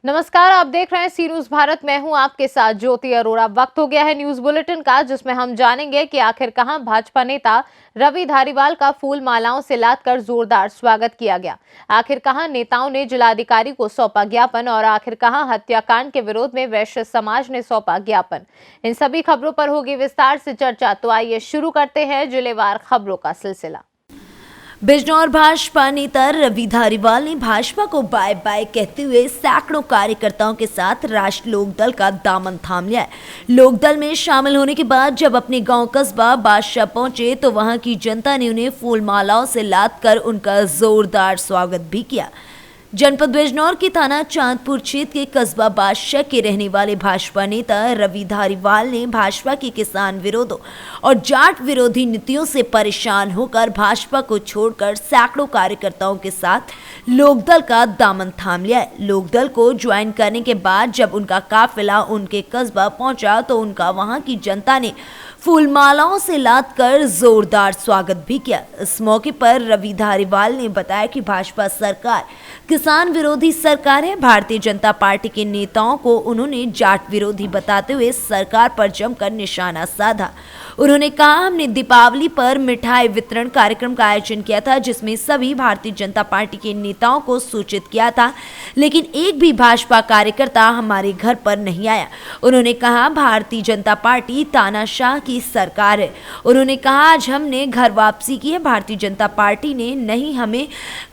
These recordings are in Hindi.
नमस्कार, आप देख रहे हैं सी न्यूज भारत। मैं हूं आपके साथ ज्योति अरोड़ा। वक्त हो गया है न्यूज बुलेटिन का, जिसमें हम जानेंगे कि आखिर कहां भाजपा नेता रवि धारीवाल का फूल मालाओं से लादकर जोरदार स्वागत किया गया। आखिर कहां नेताओं ने जिलाधिकारी को सौंपा ज्ञापन और आखिर कहां हत्याकांड के विरोध में वैश्य समाज ने सौंपा ज्ञापन। इन सभी खबरों पर होगी विस्तार से चर्चा। तो आइए शुरू करते हैं जिलेवार खबरों का सिलसिला। बिजनौर भाजपा नेता रवि धारीवाल ने भाजपा को बाय बाय कहते हुए सैकड़ों कार्यकर्ताओं के साथ राष्ट्र लोकदल का दामन थाम लिया है। लोकदल में शामिल होने के बाद जब अपने गांव कस्बा बादशाह पहुंचे तो वहां की जनता ने उन्हें फूल मालाओं से लादकर उनका जोरदार स्वागत भी किया। जनपद बिजनौर के थाना चांदपुर क्षेत्र के कस्बा बादशाह के रहने वाले भाजपा नेता रवि धारीवाल ने भाजपा की किसान विरोधों और जाट विरोधी नीतियों से परेशान होकर भाजपा को छोड़कर सैकड़ों कार्यकर्ताओं के साथ लोकदल का दामन थाम लिया है। लोकदल को ज्वाइन करने के बाद जब उनका काफिला उनके कस्बा पहुंचा तो उनका वहां की जनता ने फूल मालाओं से लादकर जोरदार स्वागत भी किया। इस मौके पर रवि धारीवाल ने बताया कि भाजपा सरकार किसान विरोधी सरकार है। भारतीय जनता पार्टी के नेताओं को उन्होंने जाट विरोधी बताते हुए सरकार पर जमकर निशाना साधा। उन्होंने कहा, हमने दीपावली पर मिठाई वितरण कार्यक्रम का आयोजन किया था जिसमें सभी भारतीय जनता पार्टी के नेताओं को सूचित किया था, लेकिन एक भी भाजपा कार्यकर्ता हमारे घर पर नहीं आया। उन्होंने कहा, भारतीय जनता पार्टी तानाशाह की सरकार है। उन्होंने कहा, आज हमने घर वापसी की है। भारतीय जनता पार्टी ने नहीं हमें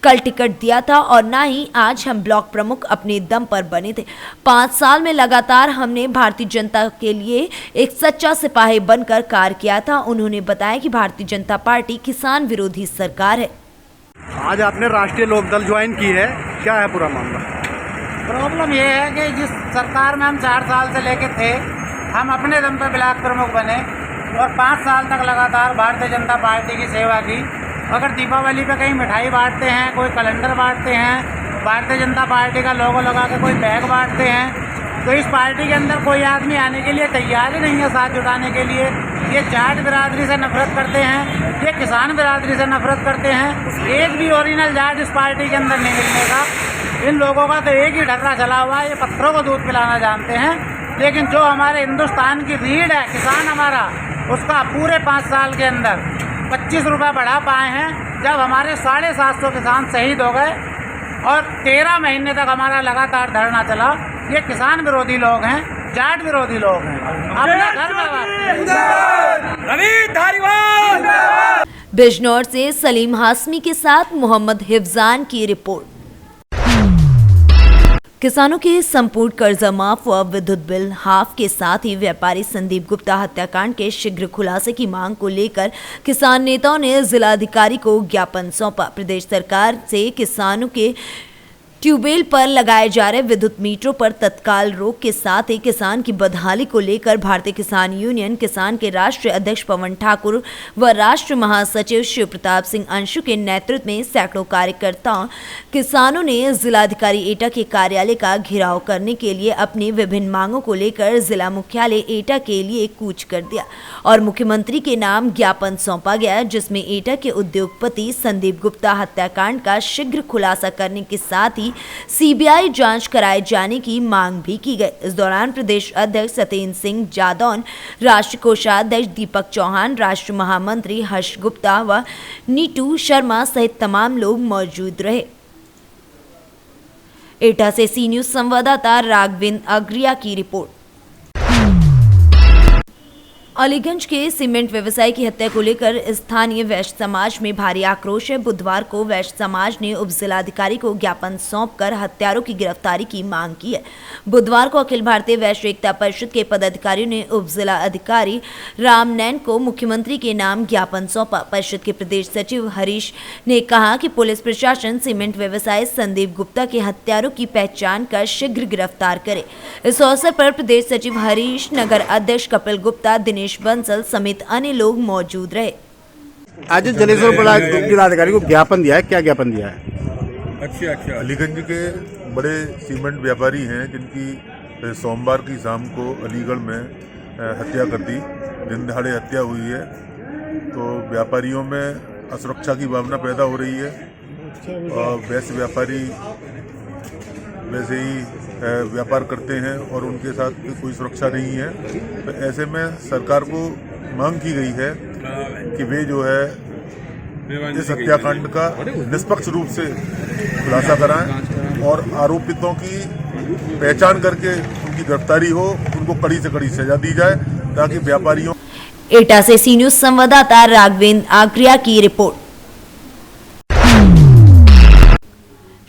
कल टिकट दिया था और ना ही आज हम ब्लॉक प्रमुख अपने दम पर बने थे। 5 साल में लगातार हमने भारतीय जनता के लिए एक सच्चा सिपाही बनकर कार्य किया था। उन्होंने बताया कि भारतीय जनता पार्टी किसान विरोधी सरकार है। आज आपने राष्ट्रीय लोकदल ज्वाइन की है, क्या है पूरा मामला? प्रॉब्लम ये है कि जिस सरकार में हम 4 साल से लेके थे, हम अपने दम पर ब्लॉक प्रमुख बने और 5 साल तक लगातार भारतीय जनता पार्टी की सेवा की। अगर दीपावली पे कहीं मिठाई बांटते हैं, कोई कैलेंडर बांटते हैं, भारतीय जनता पार्टी का लोगो लगा के कोई बैग बांटते हैं, तो इस पार्टी के अंदर कोई आदमी आने के लिए तैयार ही नहीं है साथ जुटाने के लिए। ये जाट बिरादरी से नफरत करते हैं, ये किसान बिरादरी से नफरत करते हैं। एक भी ओरिजिनल जाट इस पार्टी के अंदर नहीं मिलने का। इन लोगों का तो एक ही ढर्रा चला हुआ है, ये पत्थरों को दूध पिलाना जानते हैं। लेकिन जो हमारे हिंदुस्तान की रीढ़ है किसान हमारा, उसका पूरे 5 साल के अंदर 25 रुपये बढ़ा पाए हैं। जब हमारे 750 किसान शहीद हो गए और 13 महीने तक हमारा लगातार धरना चला। ये किसान विरोधी लोग हैं, जाट विरोधी लोग हैं। अपने घर में रवि धारीवाल। बिजनौर से सलीम हाशमी के साथ मोहम्मद हिफजान की रिपोर्ट। किसानों के संपूर्ण कर्जा माफ व विद्युत बिल हाफ के साथ ही व्यापारी संदीप गुप्ता हत्याकांड के शीघ्र खुलासे की मांग को लेकर किसान नेताओं ने जिलाधिकारी को ज्ञापन सौंपा। प्रदेश सरकार से किसानों के ट्यूबवेल पर लगाए जा रहे विद्युत मीटरों पर तत्काल रोक के साथ ही किसान की बदहाली को लेकर भारतीय किसान यूनियन किसान के राष्ट्रीय अध्यक्ष पवन ठाकुर व राष्ट्रीय महासचिव शिव प्रताप सिंह अंशु के नेतृत्व में सैकड़ों कार्यकर्ताओं किसानों ने जिलाधिकारी एटा के कार्यालय का घेराव करने के लिए अपनी विभिन्न मांगों को लेकर जिला मुख्यालय एटा के लिए कूच कर दिया और मुख्यमंत्री के नाम ज्ञापन सौंपा गया, जिसमें एटा के उद्योगपति संदीप गुप्ता हत्याकांड का शीघ्र खुलासा करने के साथ ही सीबीआई जांच कराए जाने की मांग भी की गई। इस दौरान प्रदेश अध्यक्ष सत्येंद्र सिंह जादौन, राष्ट्रीय कोषाध्यक्ष दीपक चौहान, राष्ट्रीय महामंत्री हर्ष गुप्ता व नीटू शर्मा सहित तमाम लोग मौजूद रहे। एटा से सी न्यूज संवाददाता राघवेंद्र अग्रिया की रिपोर्ट। अलीगंज के सीमेंट व्यवसायी की हत्या को लेकर स्थानीय वैश्य समाज में भारी आक्रोश है। बुधवार को वैश्य समाज ने उप जिलाधिकारी को ज्ञापन सौंपकर हत्यारों की गिरफ्तारी की मांग की है। बुधवार को अखिल भारतीय वैश्य एकता परिषद के पदाधिकारियों ने उप जिला अधिकारी राम नैन को मुख्यमंत्री के नाम ज्ञापन सौंपा। परिषद के प्रदेश सचिव हरीश ने कहा कि पुलिस प्रशासन सीमेंट व्यवसायी संदीप गुप्ता के हत्यारों की पहचान कर शीघ्र गिरफ्तार करे। इस अवसर पर प्रदेश सचिव हरीश, नगर अध्यक्ष कपिल गुप्ता, दिनेश बंसल समेत अन्य लोग मौजूद रहे। आज जलेश्वर जिलाधिकारी को ज्ञापन दिया है, क्या ज्ञापन दिया है? अच्छा, अलीगंज के बड़े सीमेंट व्यापारी हैं जिनकी सोमवार की शाम को अलीगढ़ में हत्या कर दी, दिन दहाड़े हत्या हुई है। तो व्यापारियों में असुरक्षा की भावना पैदा हो रही है और वैसे व्यापारी वैसे ही व्यापार करते हैं और उनके साथ कोई सुरक्षा नहीं है। तो ऐसे में सरकार को मांग की गई है कि वे जो है इस हत्याकांड का निष्पक्ष रूप से खुलासा कराएं और आरोपितों की पहचान करके उनकी गिरफ्तारी हो, उनको कड़ी से कड़ी सजा दी जाए ताकि व्यापारियों। एटा से सी न्यूज संवाददाता राघवेंद्र आग्रिया की रिपोर्ट।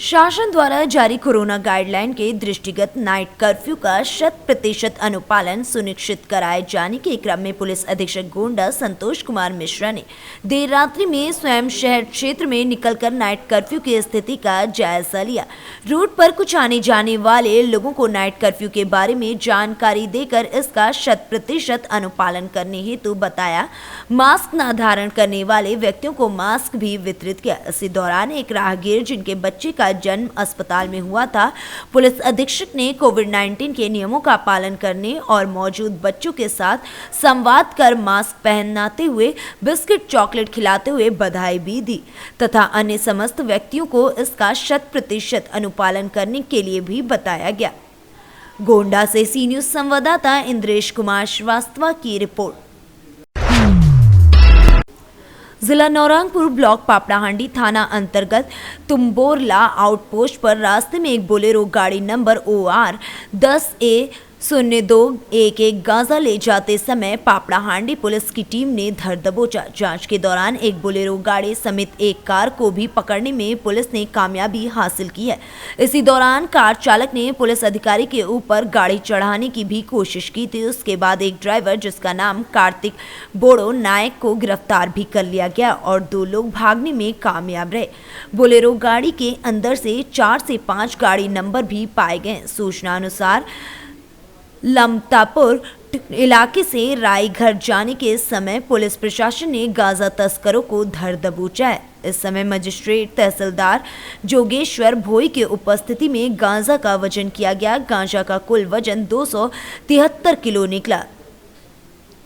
शासन द्वारा जारी कोरोना गाइडलाइन के दृष्टिगत नाइट कर्फ्यू का 100% अनुपालन सुनिश्चित कराए जाने के क्रम में पुलिस अधीक्षक गोंडा संतोष कुमार मिश्रा ने देर रात्रि में स्वयं शहर क्षेत्र में निकलकर नाइट कर्फ्यू की स्थिति का जायजा लिया। रोड पर कुछ आने जाने वाले लोगों को नाइट कर्फ्यू के बारे में जानकारी देकर इसका 100% अनुपालन करने हेतु बताया। मास्क न धारण करने वाले व्यक्तियों को मास्क भी वितरित किया। इसी दौरान एक राहगीर जिनके बच्चे का जन्म अस्पताल में हुआ था, पुलिस अधीक्षक ने कोविड-19 के नियमों का पालन करने और मौजूद बच्चों के साथ संवाद कर मास्क पहनाते हुए बिस्किट चॉकलेट खिलाते हुए बधाई भी दी तथा अन्य समस्त व्यक्तियों को इसका 100% अनुपालन करने के लिए भी बताया गया। गोंडा से सी न्यूज संवाददाता इंद्रेश कुमार श्रीवास्तव की रिपोर्ट। जिला नौरंगपुर ब्लॉक पापड़ाहांडी थाना अंतर्गत तुम्बोरला आउटपोस्ट पर रास्ते में एक बोलेरो गाड़ी नंबर OR 10A0211 गांजा ले जाते समय पापड़ाहांडी पुलिस की टीम ने धर दबोचा। जांच के दौरान एक बोलेरो गाड़ी समेत एक कार को भी पकड़ने में पुलिस ने कामयाबी हासिल की है। इसी दौरान कार चालक ने पुलिस अधिकारी के ऊपर गाड़ी चढ़ाने की भी कोशिश की थी। उसके बाद एक ड्राइवर जिसका नाम कार्तिक बोड़ो नायक को गिरफ्तार भी कर लिया गया और 2 लोग भागने में कामयाब रहे। बोलेरो गाड़ी के अंदर से 4 से 5 गाड़ी नंबर भी पाए गए। सूचना अनुसार लमतापुर इलाके से रायघर जाने के समय पुलिस प्रशासन ने गांजा तस्करों को धर दबोचा है। इस समय मजिस्ट्रेट तहसीलदार जोगेश्वर भोई के उपस्थिति में गांजा का वजन किया गया। गांजा का कुल वजन 273 किलो निकला।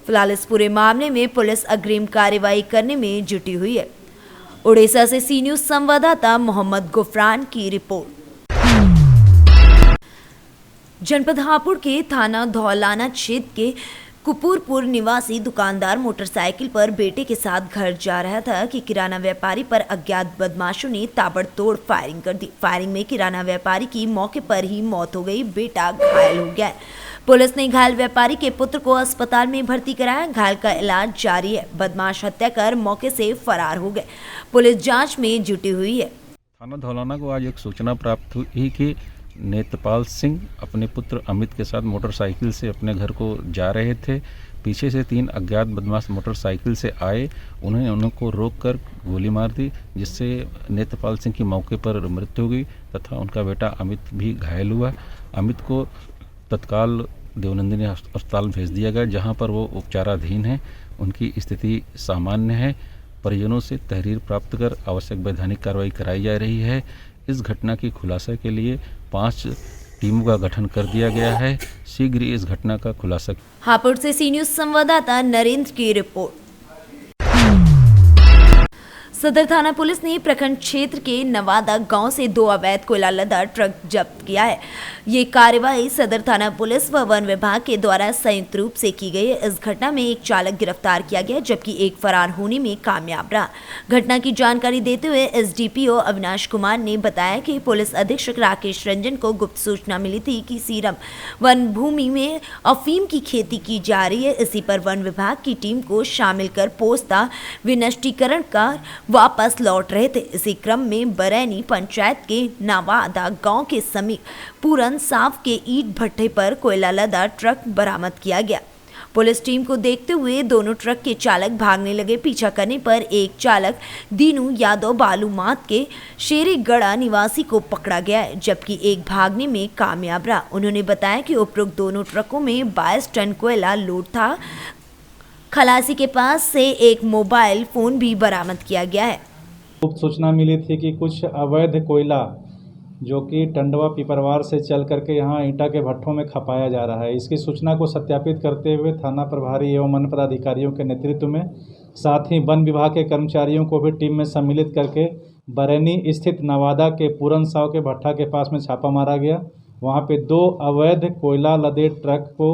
फिलहाल इस पूरे मामले में पुलिस अग्रिम कार्रवाई करने में जुटी हुई है। उड़ीसा से सी न्यूज संवाददाता मोहम्मद गुफरान की रिपोर्ट। जनपद हापुड़ के थाना धौलाना क्षेत्र के कुपूरपुर निवासी दुकानदार मोटरसाइकिल पर बेटे के साथ घर जा रहा था कि किराना व्यापारी पर अज्ञात बदमाशों ने ताबड़तोड़ फायरिंग कर दी। फायरिंग में किराना व्यापारी की मौके पर ही मौत हो गई। बेटा घायल हो गया। पुलिस ने घायल व्यापारी के पुत्र को अस्पताल में भर्ती कराया। घायल का इलाज जारी है। बदमाश हत्या कर मौके से फरार हो गए। पुलिस जाँच में जुटी हुई है। थाना धौलाना को आज एक सूचना प्राप्त हुई कि नेत्रपाल सिंह अपने पुत्र अमित के साथ मोटरसाइकिल से अपने घर को जा रहे थे। पीछे से 3 अज्ञात बदमाश मोटरसाइकिल से आए। उन्होंने उनको रोककर गोली मार दी, जिससे नेत्रपाल सिंह की मौके पर मृत्यु हो गई तथा उनका बेटा अमित भी घायल हुआ। अमित को तत्काल देवनंदिनी अस्पताल भेज दिया गया, जहां पर वो उपचाराधीन है। उनकी स्थिति सामान्य है। परिजनों से तहरीर प्राप्त कर आवश्यक वैधानिक कार्रवाई कराई जा रही है। इस घटना की खुलासा के लिए 5 टीमों का गठन कर दिया गया है। शीघ्र ही इस घटना का खुलासा। हापुड़ से सी न्यूज संवाददाता नरेंद्र की रिपोर्ट। सदर थाना पुलिस ने प्रखंड क्षेत्र के नवादा गांव से 2 अवैध कोयला लदा ट्रक जब्त किया है। ये कार्रवाई सदर थाना पुलिस व वन विभाग के द्वारा संयुक्त रूप से की गई है। इस घटना में एक चालक गिरफ्तार किया गया, जबकि एक फरार होने में कामयाब रहा। घटना की जानकारी देते हुए SDPO अविनाश कुमार ने बताया कि पुलिस अधीक्षक राकेश रंजन को गुप्त सूचना मिली थी कि सीरम वन भूमि में अफीम की खेती की जा रही है। इसी पर वन विभाग की टीम को शामिल कर पोस्ता विनष्टीकरण कर वापस लौट रहे थे। इसी क्रम में बरैनी पंचायत के नवादा गांव के समीप पूरन साफ के ईट भट्टे पर कोयला लदा ट्रक बरामद किया गया। पुलिस टीम को देखते हुए दोनों ट्रक के चालक भागने लगे। पीछा करने पर एक चालक दीनू यादव बालूमाथ के शेरीगढ़ा निवासी को पकड़ा गया है, जबकि एक भागने में कामयाब रहा। उन्होंने बताया कि उपरोक्त दोनों ट्रकों में 22 टन कोयला लोड था। खलासी के पास से एक मोबाइल फोन भी बरामद किया गया है। गुप्त सूचना मिली थी कि कुछ अवैध कोयला जो कि टंडवा पिपरवार से चल करके यहाँ ईंटा के भट्ठों में खपाया जा रहा है। इसकी सूचना को सत्यापित करते हुए थाना प्रभारी एवं वन पदाधिकारियों के नेतृत्व में, साथ ही वन विभाग के कर्मचारियों को भी टीम में सम्मिलित करके बरैनी स्थित नवादा के पूरन साव के भट्ठा के पास में छापा मारा गया वहाँ पे 2 अवैध कोयला लदे ट्रक को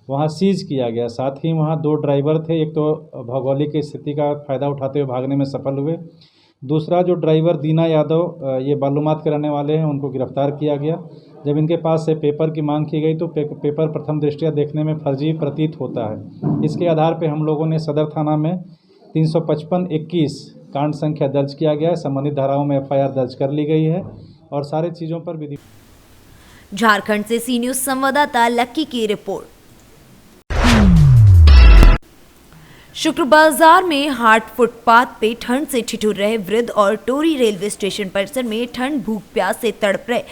वहाँ सीज किया गया। साथ ही वहाँ 2 ड्राइवर थे, एक तो भौगोलिक स्थिति का फ़ायदा उठाते हुए भागने में सफल हुए। दूसरा जो ड्राइवर दीना यादव ये बालूमाथ के रहने वाले हैं, उनको गिरफ्तार किया गया। जब इनके पास से पेपर की मांग की गई तो पेपर प्रथम दृष्टया देखने में फर्जी प्रतीत होता है। इसके आधार पर हम लोगों ने सदर थाना में 355-21 कांड संख्या दर्ज किया गया है। संबंधित धाराओं में FIR दर्ज कर ली गई है और सारे चीज़ों पर विधि। झारखंड से सी न्यूज संवाददाता लक्की की रिपोर्ट। शुक्र बाजार में हाट फुटपाथ पे ठंड से ठिठुर रहे वृद्ध और टोरी रेलवे स्टेशन परिसर में ठंड भूख प्यास से तड़प रहे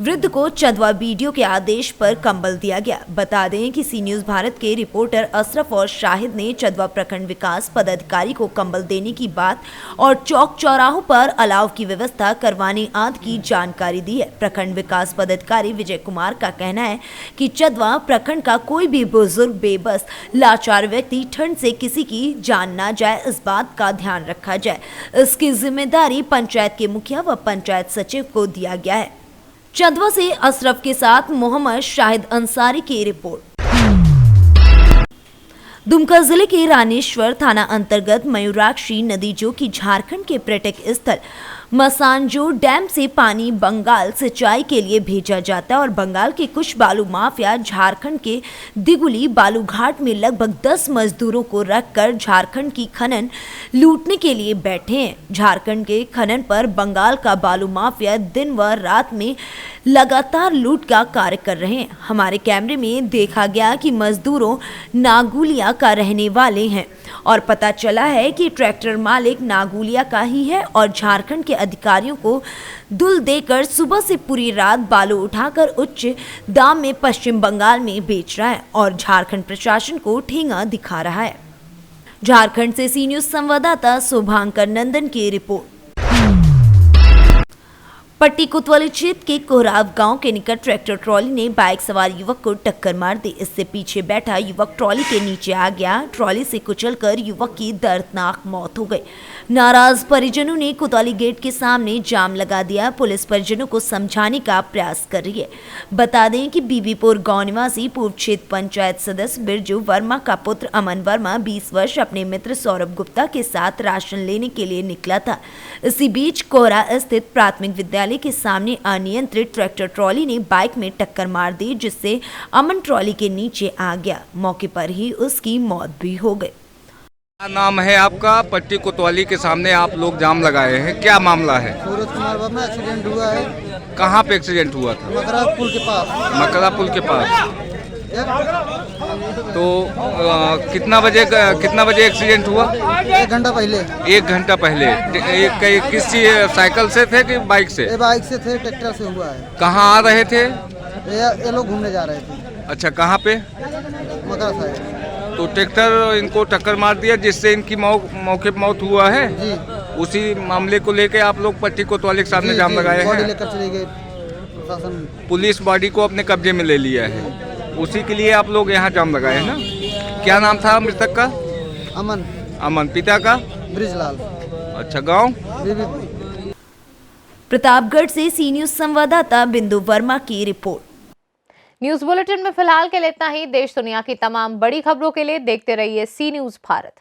वृद्ध को चंदवा बीडीओ के आदेश पर कंबल दिया गया। बता दें कि सी न्यूज भारत के रिपोर्टर अशरफ और शाहिद ने चंदवा प्रखंड विकास पदाधिकारी को कंबल देने की बात और चौक चौराहों पर अलाव की व्यवस्था करवाने आदि की जानकारी दी है। प्रखंड विकास पदाधिकारी विजय कुमार का कहना है कि चंदवा प्रखंड का कोई भी बुजुर्ग, बेबस, लाचार व्यक्ति ठंड से किसी की जान ना जाए, इस बात का ध्यान रखा जाए। इसकी जिम्मेदारी पंचायत के मुखिया व पंचायत सचिव को दिया गया है। चंदवा से अशरफ के साथ मोहम्मद शाहिद अंसारी की रिपोर्ट। दुमका जिले के रानेश्वर थाना अंतर्गत मयूराक्षी नदी, जो कि झारखंड के पर्यटक स्थल मसानजो डैम से पानी बंगाल सिंचाई के लिए भेजा जाता है और बंगाल के कुछ बालू माफिया झारखंड के दिगुली बालू घाट में लगभग 10 मजदूरों को रखकर झारखंड की खनन लूटने के लिए बैठे हैं। झारखंड के खनन पर बंगाल का बालू माफिया दिन व रात में लगातार लूट का कार्य कर रहे हैं। हमारे कैमरे में देखा गया कि मजदूरों नागुलिया का रहने वाले हैं और पता चला है कि ट्रैक्टर मालिक नागुलिया का ही है और झारखंड के अधिकारियों को दुल देकर सुबह से पूरी रात बालू उठाकर उच्च दाम में पश्चिम बंगाल में बेच रहा है और झारखंड प्रशासन को ठेंगा दिखा रहा है। झारखंड से सी न्यूज संवाददाता शुभांकर नंदन की रिपोर्ट। पट्टी कोतवाली क्षेत्र के कोहराव गांव के निकट ट्रैक्टर ट्रॉली ने बाइक सवार युवक को टक्कर मार दी। इससे पीछे बैठा युवक ट्रॉली के नीचे आ गया। ट्रॉली से कुचलकर युवक की दर्दनाक मौत हो गई। नाराज परिजनों ने कोतवाली गेट के सामने जाम लगा दिया। पुलिस परिजनों को समझाने का प्रयास कर रही है। बता दें कि बीबीपुर गांव निवासी पूर्व क्षेत्र पंचायत सदस्य बिरजू वर्मा का पुत्र अमन वर्मा 20 वर्ष अपने मित्र सौरभ गुप्ता के साथ राशन लेने के लिए निकला था। इसी बीच कोहरा स्थित प्राथमिक विद्यालय के सामने अनियंत्रित ट्रैक्टर ट्रॉली ने बाइक में टक्कर मार दी, जिससे अमन ट्रॉली के नीचे आ गया। मौके पर ही उसकी मौत भी हो गई। क्या नाम है आपका? पट्टी कोतवाली के सामने आप लोग जाम लगाए हैं, क्या मामला है? सूरज कुमार वर्मा, एक्सीडेंट हुआ है। कहाँ पे एक्सीडेंट हुआ था? मकरा पुल के पास। मकरा पुल के पास। तो कितना बजे एक्सीडेंट हुआ? 1 घंटा पहले। 1 घंटा पहले। किस साइकिल से थे कि बाइक से? बाइक से थे, ट्रैक्टर से हुआ है। कहाँ आ रहे थे? ये लोग घूमने जा रहे थे। अच्छा, कहाँ पे? मकरा साइड। तो ट्रैक्टर इनको टक्कर मार दिया, जिससे इनकी मौके पर मौत हुआ है जी। उसी मामले को लेके आप लोग पट्टी कोतवाली के सामने जाम लगाए बॉडी हैं। लेकर चले गए प्रशासन। पुलिस बॉडी को अपने कब्जे में ले लिया है, उसी के लिए आप लोग यहाँ जाम लगाए हैं ना? क्या नाम था मृतक का? अमन। अमन। पिता का? ब्रिजलाल। अच्छा, गांव? बीबीपुर। प्रतापगढ़ से सी न्यूज संवाददाता बिंदु वर्मा की रिपोर्ट। न्यूज बुलेटिन में फिलहाल के लिए इतना ही। देश दुनिया की तमाम बड़ी खबरों के लिए देखते रहिए सी न्यूज भारत।